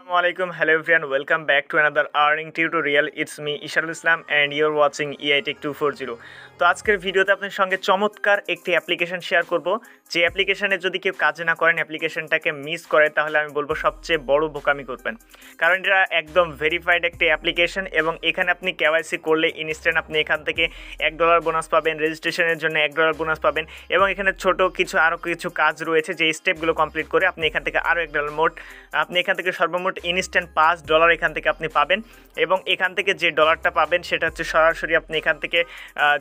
Assalamualaikum, hello everyone, welcome back to another earning tutorial. It's me Isharul Islam and you're watching EI TecH240. তো আজকের ভিডিওতে আপনাদের সঙ্গে চমৎকার একটি অ্যাপ্লিকেশন শেয়ার করব। যে অ্যাপ্লিকেশনে যদি কেউ কাজ না করেন, অ্যাপ্লিকেশনটাকে মিস করে, তাহলে আমি বলবো সবচেয়ে বড় বোকামি করবেন। কারণ এটা একদম ভেরিফাইড একটি অ্যাপ্লিকেশন এবং এখানে আপনি কেওয়াইসি করলে ইনস্ট্যান্ট আপনি এখান থেকে $1 বোনাস পাবেন, রেজিস্ট্রেশনের জন্য $1 বোনাস পাবেন এবং এখানে ছোট কিছু আরও কিছু কাজ রয়েছে যে স্টেপগুলো কমপ্লিট করে আপনি এখান থেকে আরও $1 মোট আপনি এখান থেকে সর্বমোট ইনস্ট্যান্ট $5 এখান থেকে আপনি পাবেন। এবং এখান থেকে যে ডলারটা পাবেন সেটা হচ্ছে সরাসরি আপনি এখান থেকে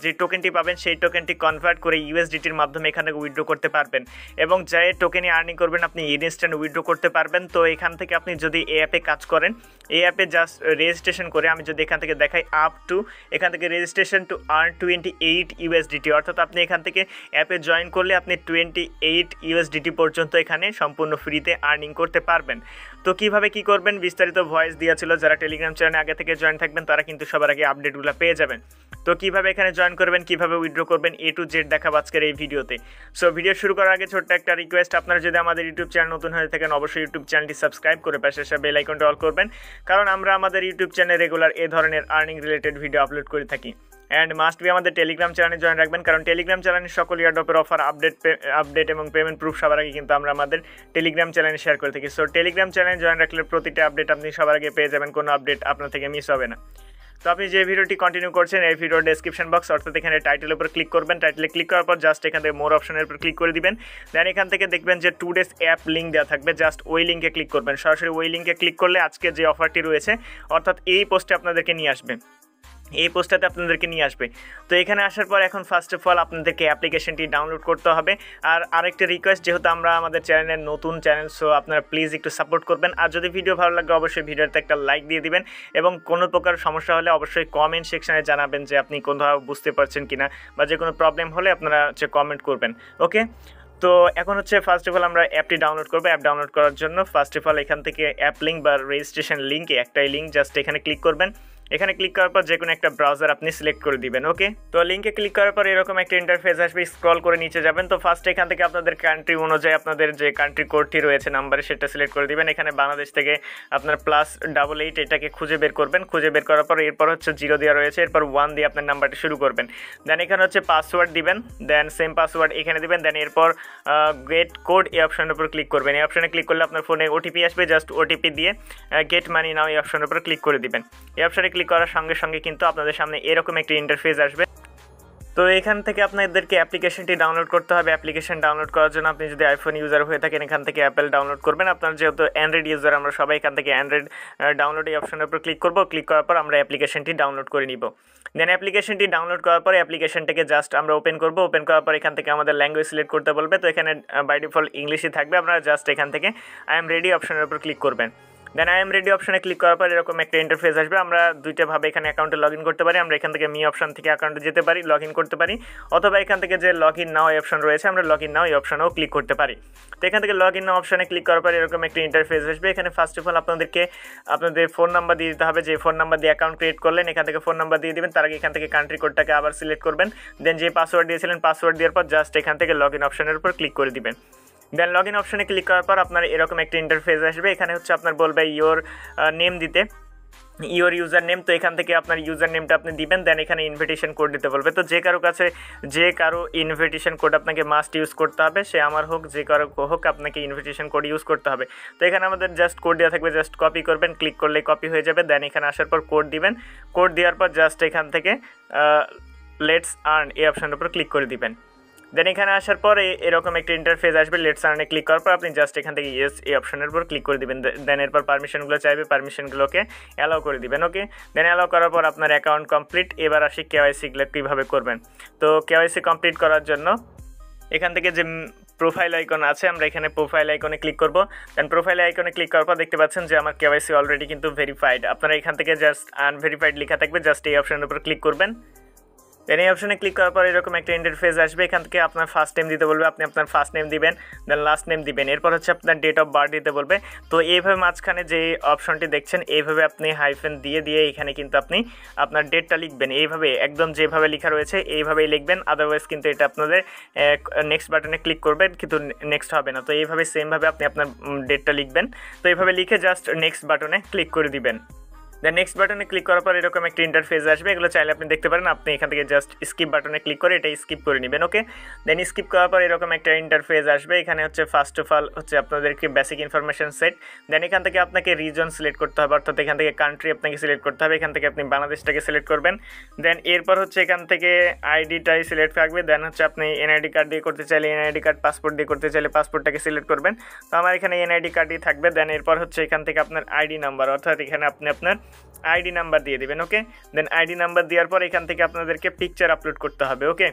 যে টোকেনটি পাবেন সেই টোকেনটি কনভার্ট করে ইউএসডিটির মাধ্যমে এখান থেকে উইথড্র করতে পারবেন এবং যে টোকেনে আর্নিং করবেন আপনি ইনস্ট্যান্ট উইথড্র করতে পারবেন। তো এখান থেকে আপনি যদি এই অ্যাপে কাজ করেন, এই অ্যাপে জাস্ট রেজিস্ট্রেশন করে আমি যদি এখান থেকে দেখাই আপ টু এখান থেকে রেজিস্ট্রেশন টু আর্ন 28 ইউএসডিটি, অর্থাৎ আপনি এখান থেকে অ্যাপে জয়েন করলে আপনি 28 ইউএসডিটি পর্যন্ত এখানে সম্পূর্ণ ফ্রিতে আর্নিং করতে পারবেন। তো কীভাবে কী করবেন বিস্তারিত ভয়েস দেওয়া ছিল, যারা টেলিগ্রাম চ্যানেলে আগে থেকে জয়েন থাকবেন তারা কিন্তু সবার আগে আপডেটগুলো পেয়ে যাবেন। তো কীভাবে এখানে জয়েন করবেন, কীভাবে উইথড্র করবেন, A to Z দেখাবো আজকের এই ভিডিওতে। সো ভিডিও শুরু করার আগে ছোট্ট একটা রিকোয়েস্ট, আপনারা যদি আমাদের ইউটিউব চ্যানেল নতুন হয়ে থাকেন অবশ্যই ইউটিউব চ্যানেলটি সাবস্ক্রাইব করে পাশে আসা বেল আইকনটা অল করবেন, কারণ আমরা আমাদের ইউটিউব চ্যানেলে রেগুলার এই ধরনের আর্নিং রিলেটেড ভিডিও আপলোড করে থাকি। অ্যান্ড মাস্ট বি আমাদের টেলিগ্রাম চ্যানেলে জয়েন রাখবেন, কারণ টেলিগ্রাম চ্যানেলের সকল ইয়ারড্রপের অফার আপডেট এবং পেমেন্ট প্রুফ সবার আগে কিন্তু আমরা আমাদের টেলিগ্রাম চ্যানেলে শেয়ার করে থাকি। সো টেলিগ্রাম চ্যানেলে জয়েন রাখলে প্রতিটা আপডেট আপনি সবার আগে পেয়ে যাবেন, কোনো আপডেট আপনার থেকে মিস হবে না। তো আপনি যে ভিডিওটি কন্টিনিউ করছেন এই ভিডিওর ডেসক্রিপশন বক্স অর্থাৎ এখানে টাইটেলের উপর ক্লিক করবেন, টাইটেলে ক্লিক করার পর জাস্ট এখান থেকে মোর অপশনের উপর ক্লিক করে দিবেন। দেন এখান থেকে দেখবেন যে 2 days অ্যাপ লিঙ্ক দেওয়া থাকবে, জাস্ট ওই লিঙ্কে ক্লিক করবেন। সরাসরি ওই লিঙ্কে ক্লিক করলে আজকে যে অফারটি রয়েছে অর্থাৎ এই পোস্টে আপনাদেরকে নিয়ে আসবে, এই পোস্টটাতে আপনাদেরকে নিয়ে আসবে। তো এখানে আসার পর এখন ফার্স্ট অফ অল আপনাদেরকে অ্যাপ্লিকেশনটি ডাউনলোড করতে হবে। আর আরেকটা রিকোয়েস্ট, যেহেতু আমরা আমাদের চ্যানেলের নতুন চ্যানেল, সো আপনারা প্লিজ একটু সাপোর্ট করবেন। আর যদি ভিডিও ভালো লাগে অবশ্যই ভিডিওতে একটা লাইক দিয়ে দিবেন এবং কোনো প্রকার সমস্যা হলে অবশ্যই কমেন্ট সেকশনে জানাবেন যে আপনি কোথাও বুঝতে পারছেন কিনা বা যে কোনো প্রবলেম হলে আপনারা হচ্ছে কমেন্ট করবেন। ওকে, তো এখন হচ্ছে ফার্স্ট অফ অল আমরা অ্যাপটি ডাউনলোড করবো। অ্যাপ ডাউনলোড করার জন্য ফার্স্ট অফ অল এখান থেকে অ্যাপ লিঙ্ক বা রেজিস্ট্রেশন লিঙ্কে একটাই লিঙ্ক, জাস্ট এখানে ক্লিক করবেন। এখানে ক্লিক করার পর যে কোনো একটা ব্রাউজার আপনি সিলেক্ট করে দিবেন। ওকে, তো লিঙ্কে ক্লিক করার পর এরকম একটা ইন্টারফেস আসবে, স্ক্রল করে নিচে যাবেন। তো ফার্স্ট এখান থেকে আপনাদের কান্ট্রি অনুযায়ী আপনাদের যে কান্ট্রি কোডটি রয়েছে নাম্বারে সেটা সিলেক্ট করে দিবেন। এখানে বাংলাদেশ থেকে আপনার +88 এটাকে খুঁজে বের করবেন। খুঁজে বের করার পর এরপর হচ্ছে 0 দেওয়া রয়েছে, এরপর 1 দিয়ে আপনার নাম্বারটি শুরু করবেন। দেন এখানে হচ্ছে পাসওয়ার্ড দিবেন, দেন সেম পাসওয়ার্ড এখানে দিবেন। দেন এরপর গেট কোড এই অপশনের উপর ক্লিক করবেন। এই অপশনে ক্লিক করলে আপনার ফোনে ওটিপি আসবে, জাস্ট ওটিপি দিয়ে গেট মানি নাও এই অপশনের উপর ক্লিক করে দিবেন। এই অপশনে ক্লিক করার সঙ্গে সঙ্গে কিন্তু আপনাদের সামনে এরকম একটি ইন্টারফেস আসবে। তো এখান থেকে আপনাদেরকে অ্যাপ্লিকেশনটি ডাউনলোড করতে হবে। অ্যাপ্লিকেশন ডাউনলোড করার জন্য আপনি যদি আইফোন ইউজার হয়ে থাকেন এখান থেকে অ্যাপেল ডাউনলোড করবেন। আপনার যেহেতু অ্যান্ড্রয়েড ইউজার আমরা সবাই এখান থেকে অ্যান্ড্রয়েড ডাউনলোড এই অপশনের উপর ক্লিক করব। ক্লিক করার পর আমরা অ্যাপ্লিকেশনটি ডাউনলোড করে নিব। দেন অ্যাপ্লিকেশনটি ডাউনলোড করার পর অ্যাপ্লিকেশনটাকে জাস্ট আমরা ওপেন করব। ওপেন করার পর এখান থেকে আমাদের ল্যাঙ্গুয়েজ সিলেক্ট করতে বলবে। তো এখানে বাই ডিফল্ট ইংলিশই থাকবে, আপনারা জাস্ট এখান থেকে আই এম রেডি অপশনের উপর ক্লিক করবেন। দেন আই এম রেডি অপশনে ক্লিক করার পর এরকম একটা ইন্টারফেস আসবে। আমরা দুইটাভাবে এখানে অ্যাকাউন্টে লগ ইন করতে পারি। আমরা এখান থেকে মি অপশন থেকে অ্যাকাউন্টে যেতে পারি, লগ ইন করতে পারি, অথবা এখান থেকে যে লগ ইন নাও এই অপশন রয়েছে আমরা লগ ইন নাও এই অপশনেও ক্লিক করতে পারি। তো এখান থেকে লগ ইন নাও অপশনে ক্লিক করার পর এরকম একটা ইন্টারফেস আসবে। এখানে ফার্স্ট অফ অল আপনাদেরকে আপনাদের ফোন নাম্বার দিয়ে দিতে হবে, যে ফোন নাম্বার দিয়ে অ্যাকাউন্ট ক্রিয়েট করলেন এখান থেকে ফোন নাম্বার দিয়ে দিবেন। তার আগে এখান থেকে কান্ট্রি কোডটাকে আবার সিলেক্ট করবেন। দেন যে পাসওয়ার্ড দিয়েছিলেন পাসওয়ার্ড দেওয়ার পর জাস্ট এখান থেকে লগ ইন অপশনের উপর ক্লিক করে দিবেন। দেন লগ ইন অপশনে ক্লিক করার পর আপনার এরকম একটা ইন্টারফেস আসবে। এখানে হচ্ছে আপনার বলবে ইওর নেম দিতে, ইওর ইউজার নেম। তো এখান থেকে আপনার ইউজার নেমটা আপনি দিবেন। দেন এখানে ইনভিটেশন কোড দিতে বলবে। তো যে কারো কাছে যে কারো ইনভিটেশন কোড আপনাকে মাস্ট ইউজ করতে হবে, সে আমার হোক যে কারো হোক আপনাকে ইনভিটেশন কোড ইউজ করতে হবে। তো এখানে আমাদের জাস্ট কোড দেওয়া থাকবে, জাস্ট কপি করবেন, ক্লিক করলে কপি হয়ে যাবে। দেন এখানে আসার পর কোড দিবেন। কোড দেওয়ার পর জাস্ট এখান থেকে লেটস আর্ন এই অপশানের উপর ক্লিক করে দিবেন। দেন এখানে আসার পর এরকম একটা ইন্টারফেস আসবে। লেটস আর্নে ক্লিক করার পর আপনি জাস্ট এখান থেকে ইয়েস এই অপশনের উপর ক্লিক করে দিবেন। দেন এরপর পারমিশনগুলো চাইবে, পারমিশনগুলোকে অ্যালাউ করে দিবেন। ওকে, দেন অ্যালাউ করার পর আপনার অ্যাকাউন্ট কমপ্লিট। এবার আসি কেওয়াইসিগুলো কীভাবে করবেন। তো কেওয়াইসি কমপ্লিট করার জন্য এখান থেকে যে প্রোফাইল আইকন আছে আমরা এখানে প্রোফাইল আইকনে ক্লিক করব। দেন প্রোফাইল আইকনে ক্লিক করার পর দেখতে পাচ্ছেন যে আমার কেওয়াইসি অলরেডি কিন্তু ভেরিফাইড। আপনারা এখান থেকে জাস্ট আনভেরিফাইড লেখা থাকবে, জাস্ট এই অপশনের উপর ক্লিক করবেন। দেন এই অপশনে ক্লিক করার পর এরকম একটা ইন্টারফেস আসবে। এখান থেকে আপনার ফার্স্ট নেম দিতে বলবে, আপনি আপনার ফার্স্ট নেম দিবেন, দেন লাস্ট নেম দিবেন। এরপর হচ্ছে আপনার ডেট অফ বার্থ দিতে বলবে। তো এইভাবে মাঝখানে যে অপশনটি দেখছেন এইভাবে আপনি হাইফেন দিয়ে এখানে কিন্তু আপনি আপনার ডেটটা লিখবেন। এইভাবে একদম যেভাবে লেখা রয়েছে এইভাবেই লিখবেন, আদারওয়াইজ কিন্তু এটা আপনাদের নেক্সট বাটনে ক্লিক করবেন কিন্তু নেক্সট হবে না। তো এইভাবে সেমভাবে আপনি আপনার ডেটটা লিখবেন। তো এইভাবে লিখে জাস্ট নেক্সট বাটনে ক্লিক করে দিবেন। দেন নেক্সট বাটনে ক্লিক করার পর এরকম একটা ইন্টারফেস আসবে। এগুলো চাইলে আপনি দেখতে পারেন, আপনি এখান থেকে জাস্ট স্কিপ বাটনে ক্লিক করে এটা স্কিপ করে নেবেন। ওকে, দেন স্কিপ করার পর এরকম একটা ইন্টারফেস আসবে। এখানে হচ্ছে ফার্স্ট অফ অল হচ্ছে আপনাদেরকে বেসিক ইনফরমেশন সেট। দেন এখান থেকে আপনাকে রিজন সিলেক্ট করতে হবে, অর্থাৎ এখান থেকে কান্ট্রি আপনাকে সিলেক্ট করতে হবে। এখান থেকে আপনি বাংলাদেশটাকে সিলেক্ট করবেন। দেন এরপর হচ্ছে এখান থেকে আইডিটাই সিলেক্ট থাকবে। দেন হচ্ছে আপনি এনআইডি কার্ড দিয়ে করতে চাইলে এনআইডি কার্ড, পাসপোর্ট দিয়ে করতে চাইলে পাসপোর্টটাকে সিলেক্ট করবেন। তো আমার এখানে এনআইডি কার্ডই থাকবে। দেন এরপর হচ্ছে এখান থেকে আপনার আইডি নাম্বার, অর্থাৎ এখানে আপনি আপনার আইডি নাম্বার দিয়ে দিবেন। ওকে, দেন আইডি নাম্বার দেওয়ার পর এখান থেকে আপনাদেরকে পিকচার আপলোড করতে হবে। ওকে,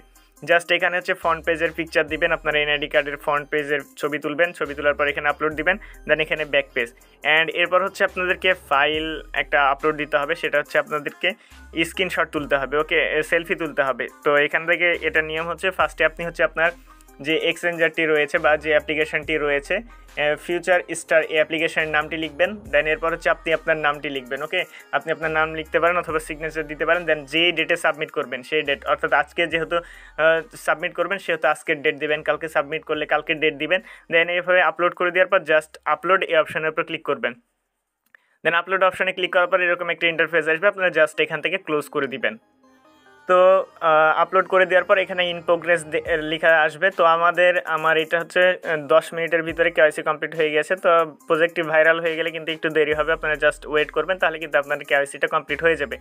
জাস্ট এখানে হচ্ছে ফ্রন্ট পেজের পিকচার দিবেন, আপনার এনআইডি কার্ডের ফ্রন্ট পেজের ছবি তুলবেন, ছবি তোলার পর এখানে আপলোড দিবেন। দেন এখানে ব্যাক পেজ, অ্যান্ড এরপর হচ্ছে আপনাদেরকে ফাইল একটা আপলোড দিতে হবে, সেটা হচ্ছে আপনাদেরকে স্ক্রিনশট তুলতে হবে। ওকে, সেলফি তুলতে হবে। তো এখান থেকে এটা নিয়ম হচ্ছে ফার্স্টে আপনি হচ্ছে আপনার যে এক্সচেঞ্জারটি রয়েছে বা যে অ্যাপ্লিকেশনটি রয়েছে ফিউচার স্টার, এই অ্যাপ্লিকেশনের নামটি লিখবেন। দেন এরপর হচ্ছে আপনি আপনার নামটি লিখবেন। ওকে, আপনি আপনার নাম লিখতে পারেন অথবা সিগনেচার দিতে পারেন। দেন যে ডেটে সাবমিট করবেন সেই ডেট, অর্থাৎ আজকে যেহেতু সাবমিট করবেন সেহেতু আজকের ডেট দিবেন, কালকে সাবমিট করলে কালকের ডেট দিবেন। দেন এইভাবে আপলোড করে দেওয়ার পর জাস্ট আপলোড এই অপশনের উপর ক্লিক করবেন। দেন আপলোড অপশনে ক্লিক করার পর এরকম একটা ইন্টারফেস আসবে, আপনারা জাস্ট এখান থেকে ক্লোজ করে দিবেন। তো আপলোড করে দেওয়ার পর এখানে ইন প্রোগ্রেস লেখা আসবে। তো আমার এটা হচ্ছে 10 মিনিটের ভিতরে কেওয়াইসি কমপ্লিট হয়ে গেছে। তো প্রজেক্টটি ভাইরাল হয়ে গেলে কিন্তু একটু দেরি হবে, আপনারা জাস্ট ওয়েট করবেন, তাহলে কিন্তু আপনাদের কেওয়াইসিটা কমপ্লিট হয়ে যাবে।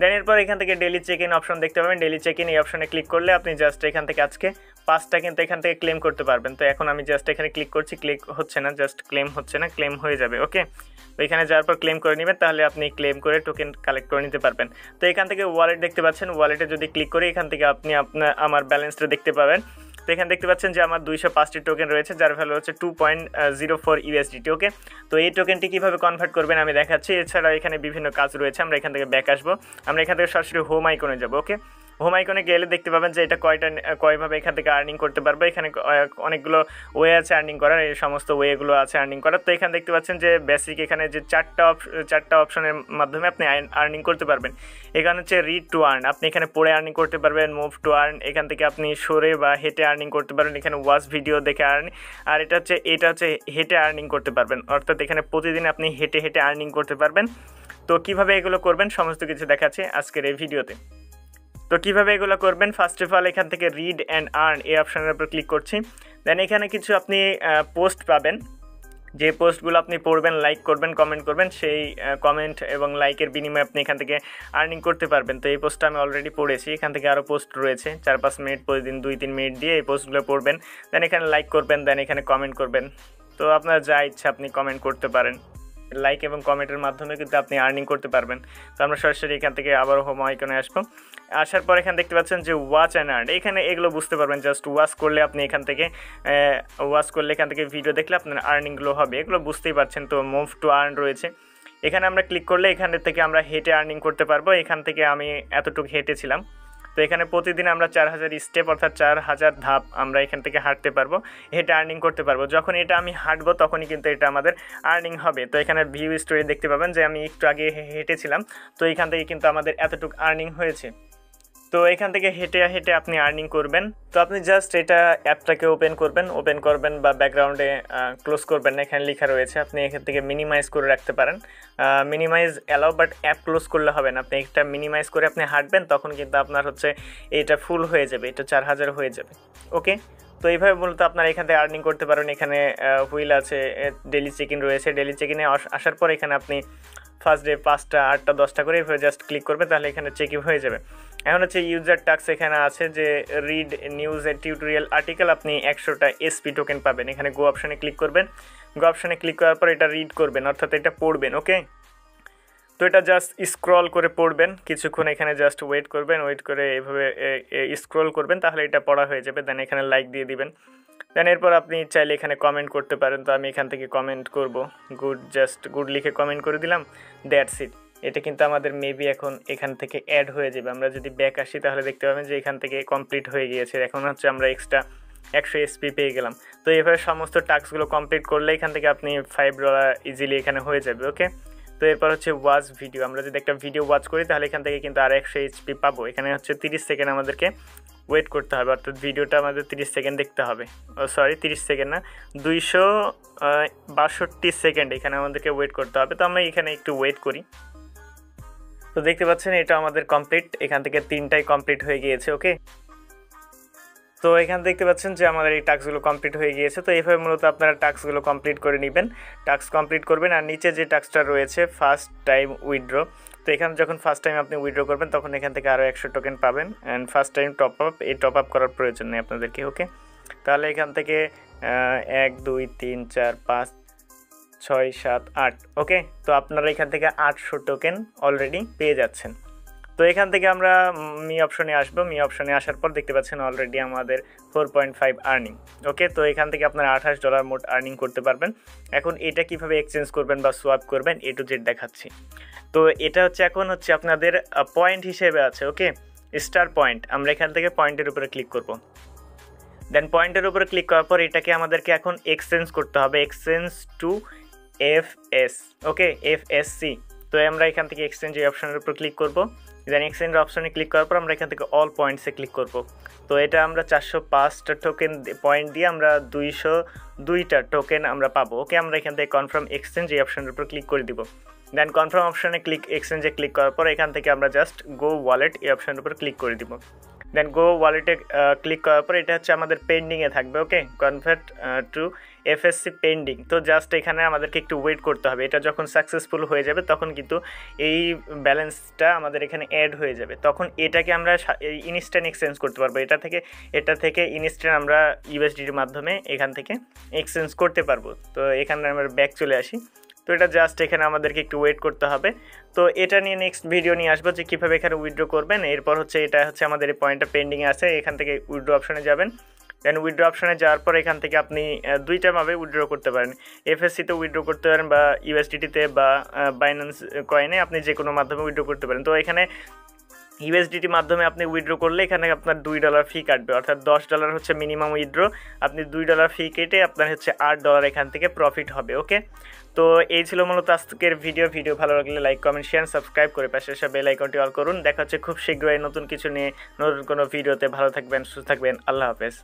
দেন এরপর এখান থেকে ডেলি চেক ইন অপশন দেখতে পাবেন। ডেলি চেক ইন এই অপশনে ক্লিক করলে আপনি জাস্ট এখান থেকে আজকে 5টা কিন্তু এখান থেকে ক্লেম করতে পারবেন। তো এখন আমি জাস্ট এখানে ক্লিক করছি, ক্লিক হচ্ছে না, জাস্ট ক্লেম হচ্ছে না, ক্লেম হয়ে যাবে। ওকে, তো এখানে যাওয়ার পর ক্লেম করে নেবেন, তাহলে আপনি ক্লেম করে টোকেন কালেক্ট করে নিতে পারবেন। তো এখান থেকে ওয়ালেট দেখতে পাচ্ছেন, ওয়ালেটে যদি ক্লিক করি এখান থেকে আপনি আমার ব্যালেন্সটা দেখতে পাবেন। তো এখানে দেখতে পাচ্ছেন যে আমার 205টি টোকেন রয়েছে, যার ভ্যালু হচ্ছে 2.04 USDT। ওকে, তো এই টোকেনটি কীভাবে কনভার্ট করবেন আমি দেখাচ্ছি। এছাড়া এখানে বিভিন্ন কাজ রয়েছে, আমরা এখান থেকে ব্যাক আসবো, আমরা এখান থেকে সরাসরি হোম আইকনে যাবো। ওকে, হোম আইকনে গেলে দেখতে পাবেন যে এটা কয়ভাবে এখান থেকে আর্নিং করতে পারবো। এখানে অনেকগুলো ওয়ে আছে আর্নিং করার, এই সমস্ত ওয়েগুলো আছে আর্নিং করার। তো এখানে দেখতে পাচ্ছেন যে বেসিক এখানে যে চারটা অপশনের মাধ্যমে আপনি আর্নিং করতে পারবেন। এখানে হচ্ছে রিড টু আর্ন, আপনি এখানে পড়ে আর্নিং করতে পারবেন। মুভ টু আর্ন, এখান থেকে আপনি সরে বা হেঁটে আর্নিং করতে পারবেন। এখানে ওয়াচ ভিডিও দেখে আর্ন, আর এটা হচ্ছে হেঁটে আর্নিং করতে পারবেন, অর্থাৎ এখানে প্রতিদিন আপনি হেঁটে আর্নিং করতে পারবেন। তো কিভাবে এগুলো করবেন সমস্ত কিছু দেখাচ্ছি আজকের এই ভিডিওতে। তো কীভাবে এগুলো করবেন, ফার্স্ট অফ অল এখান থেকে রিড অ্যান্ড আর্ন এই অপশনের উপর ক্লিক করছি। দেন এখানে কিছু আপনি পোস্ট পাবেন, যে পোস্টগুলো আপনি পড়বেন, লাইক করবেন, কমেন্ট করবেন, সেই কমেন্ট এবং লাইকের বিনিময়ে আপনি এখান থেকে আর্নিং করতে পারবেন। তো এই পোস্টটা আমি অলরেডি পড়েছি, এখান থেকে আরও পোস্ট রয়েছে 4-5 মিনিট, প্রতিদিন 2-3 মিনিট দিয়ে এই পোস্টগুলো পড়বেন। দেন এখানে লাইক করবেন, দেন এখানে কমেন্ট করবেন। তো আপনার যা ইচ্ছা আপনি কমেন্ট করতে পারেন, লাইক এবং কমেন্টের মাধ্যমে কিন্তু আপনি আর্নিং করতে পারবেন। তো আমরা সরাসরি এখান থেকে আবারও হোম আইকনে আসবো। আসার পর এখানে দেখতে পাচ্ছেন যে ওয়াচ অ্যান্ড আর্ন, এখানে এগুলো বুঝতে পারবেন, জাস্ট ওয়াচ করলে আপনি এখান থেকে ভিডিও দেখলে আপনার আর্নিংগুলো হবে, এগুলো বুঝতেই পারছেন। তো মুভ টু আর্ন রয়েছে, এখানে আমরা ক্লিক করলে এখান থেকে আমরা হেঁটে আর্নিং করতে পারবো। এখান থেকে আমি এতটুকু হেঁটেছিলাম, তো এখানে প্রতিদিন আমরা 4000 স্টেপ অর্থাৎ 4000 ধাপ আমরা এখান থেকে হাঁটতে পারবো, হেঁটে আর্নিং করতে পারবো। যখন এটা আমি হাঁটবো তখনই কিন্তু এটা আমাদের আর্নিং হবে। তো এখানে ভিউ স্টোরি দেখতে পাবেন যে আমি একটু আগে হেঁটেছিলাম, তো এখান থেকে কিন্তু আমাদের এতটুকু আর্নিং হয়েছে। তো এখান থেকে হেঁটে আপনি আর্নিং করবেন। তো আপনি জাস্ট এটা অ্যাপটাকে ওপেন করবেন বা ব্যাকগ্রাউন্ডে ক্লোজ করবেন না, এখানে লেখা রয়েছে। আপনি এখান থেকে মিনিমাইজ করে রাখতে পারেন, minimise allow, but app close করলে হবে না। আপনি একটা মিনিমাইজ করে আপনি হাঁটবেন, তখন কিন্তু আপনার হচ্ছে এটা ফুল হয়ে যাবে, এটা 4000 হয়ে যাবে। ওকে, তো এইভাবে মূলত আপনারা এখান থেকে আর্নিং করতে পারেন। এখানে হুইল আছে, ডেলি চেক ইন রয়েছে। ডেলি চেক ইনে আসার পর এখানে আপনি ফার্স্ট ডে 5টা 8টা 10টা করে এইভাবে জাস্ট ক্লিক করবে, তাহলে এখানে চেক ইন হয়ে যাবে। এখন হচ্ছে ইউজার টাস্ক, এখানে আছে যে রিড নিউজ এ টিউটোরিয়াল আর্টিকেল, আপনি 100টা SP টোকেন পাবেন। এখানে গো অপশানে ক্লিক করবেন, গো অপশানে ক্লিক করার পর এটা রিড করবেন, অর্থাৎ এটা পড়বেন। ওকে, তো এটা জাস্ট স্ক্রল করে পড়বেন কিছুক্ষণ, এখানে জাস্ট ওয়েট করবেন, ওয়েট করে এইভাবে স্ক্রল করবেন, তাহলে এটা পড়া হয়ে যাবে। দেন এখানে লাইক দিয়ে দিবেন। দেন এরপর আপনি চাইলে এখানে কমেন্ট করতে পারেন। তো আমি এখান থেকে কমেন্ট করব, গুড, জাস্ট গুড লিখে কমেন্ট করে দিলাম, দ্যাটস ইট। এটা কিন্তু আমাদের মেবি এখন এখান থেকে অ্যাড হয়ে যাবে। আমরা যদি ব্যাক আসি তাহলে দেখতে পাবেন যে এখান থেকে কমপ্লিট হয়ে গিয়েছে। এখন হচ্ছে আমরা এক্সট্রা 100 এসপি পেয়ে গেলাম। তো এইভাবে সমস্ত টাস্কগুলো কমপ্লিট করলে এখান থেকে আপনি $5 ইজিলি এখানে হয়ে যাবে। ওকে, তো এরপর হচ্ছে ওয়াচ ভিডিও। আমরা যদি একটা ভিডিও ওয়াচ করি তাহলে এখান থেকে কিন্তু আর 100 এইচপি পাবো। এখানে হচ্ছে 30 সেকেন্ড আমাদেরকে ওয়েট করতে হবে, অর্থাৎ ভিডিওটা আমাদের 30 সেকেন্ড দেখতে হবে। সরি 30 সেকেন্ড না, 262 সেকেন্ড এখানে আমাদেরকে ওয়েট করতে হবে। তো আমরা এখানে একটু ওয়েট করি। তো দেখতে পাচ্ছেন এটা আমাদের কমপ্লিট, এখান থেকে 3টাই কমপ্লিট হয়ে গিয়েছে। ওকে, তো এখানে দেখতে পাচ্ছেন যে আমাদের এই টাস্কগুলো কমপ্লিট হয়ে গিয়েছে। তো এইভাবে মূলত আপনারা টাস্কগুলো কমপ্লিট করে নেবেন, টাস্ক কমপ্লিট করবেন। আর নিচে যে টাস্কটা রয়েছে ফার্স্ট টাইম উইথড্র, তো এখানে যখন ফার্স্ট টাইম আপনি উইথড্র করবেন তখন এখান থেকে আরও 100 টোকেন পাবেন। And first time top up, এই টপ আপ করার প্রয়োজন নেই আপনাদেরকে। ওকে, তাহলে এখান থেকে 1 2 3 4 5 6 7 8। ওকে, তো আপনারা এখান থেকে 800 টোকেন অলরেডি পেয়ে যাচ্ছেন। তো এখান থেকে আমরা মি অপশনে আসবো। মি অপশনে আসার পর দেখতে পাচ্ছেন অলরেডি আমাদের 4.5 আর্নিং। ওকে, তো এখান থেকে আপনারা $28 মোট আর্নিং করতে পারবেন। এখন এটা কিভাবে এক্সচেঞ্জ করবেন বা সোয়াপ করবেন A to Z দেখাচ্ছি। তো এটা হচ্ছে এখন হচ্ছে আপনাদের পয়েন্ট হিসেবে আছে। ওকে, স্টার পয়েন্ট, আমরা এখান থেকে পয়েন্টের উপরে ক্লিক করব। দেন পয়েন্টের উপরে ক্লিক করার পর এটাকে আমাদেরকে এখন এক্সচেঞ্জ করতে হবে, এক্সচেঞ্জ টু FS। ওকে, FSC। তো আমরা এখান থেকে এক্সচেঞ্জ এই অপশনের উপর ক্লিক করব। দেন এক্সচেঞ্জ অপশনে ক্লিক করার পর আমরা এখান থেকে অল পয়েন্টসে ক্লিক করব। তো এটা আমরা 405টা টোকেন পয়েন্ট দিয়ে আমরা 202টা টোকেন আমরা পাবো। ওকে, আমরা এখান থেকে কনফার্ম এক্সচেঞ্জ এই অপশনের উপর ক্লিক করে দিব। দেন কনফার্ম অপশনে এক্সচেঞ্জে ক্লিক করার পর এখান থেকে আমরা জাস্ট গো ওয়ালেট এই অপশনের উপর ক্লিক করে দিব। দেন গো ওয়ালেটে ক্লিক করার পর এটা হচ্ছে আমাদের পেন্ডিংয়ে থাকবে। ওকে, কনভার্ট টু FSC পেন্ডিং। তো জাস্ট এখানে আমাদেরকে একটু ওয়েট করতে হবে। এটা যখন সাকসেসফুল হয়ে যাবে তখন কিন্তু এই ব্যালেন্সটা আমাদের এখানে অ্যাড হয়ে যাবে। তখন এটাকে আমরা ইনস্ট্যান্ট এক্সচেঞ্জ করতে পারবো। এটা থেকে ইনস্ট্যান্ট আমরা USDর মাধ্যমে এখান থেকে এক্সচেঞ্জ করতে পারবো। তো এখানে আমরা ব্যাক চলে আসি। তো এটা জাস্ট এখানে আমাদেরকে একটু ওয়েট করতে হবে। তো এটা নিয়ে নেক্সট ভিডিও নিয়ে আসবো যে কীভাবে এখানে উইথড্র করবেন। এরপর হচ্ছে এটা হচ্ছে আমাদের এই পয়েন্টটা পেন্ডিংয়ে আছে, এখান থেকে উইথড্র অপশনে যাবেন। দেন উইথড্র অপশনে যাওয়ার পর এখান থেকে আপনি দুইটাভাবে উইথড্র করতে পারেন, FSCতে উইথড্র করতে পারেন বা USDTতে বা বাইন্যান্স কয়েনে, আপনি যে কোনো মাধ্যমে উইথড্র করতে পারেন। তো এখানে USDT মাধ্যমে আপনি উইথড্র করলে এখানে আপনার $2 ফি কাটবে, অর্থাৎ $10 হচ্ছে মিনিমাম উইথড্র। আপনি $2 ফি কেটে আপনার হচ্ছে $8 এখান থেকে প্রফিট হবে। ওকে, তো এই ছিল মূলত আজকের ভিডিও ভালো লাগলে লাইক কমেন্ট শেয়ার সাবস্ক্রাইব করে পাশে এসে বেল আইকনটি অল করুন। দেখা হচ্ছে খুব শীঘ্রই নতুন কিছু নিয়ে নতুন কোনো ভিডিওতে। ভালো থাকবেন, সুস্থ থাকবেন, আল্লাহ হাফেজ।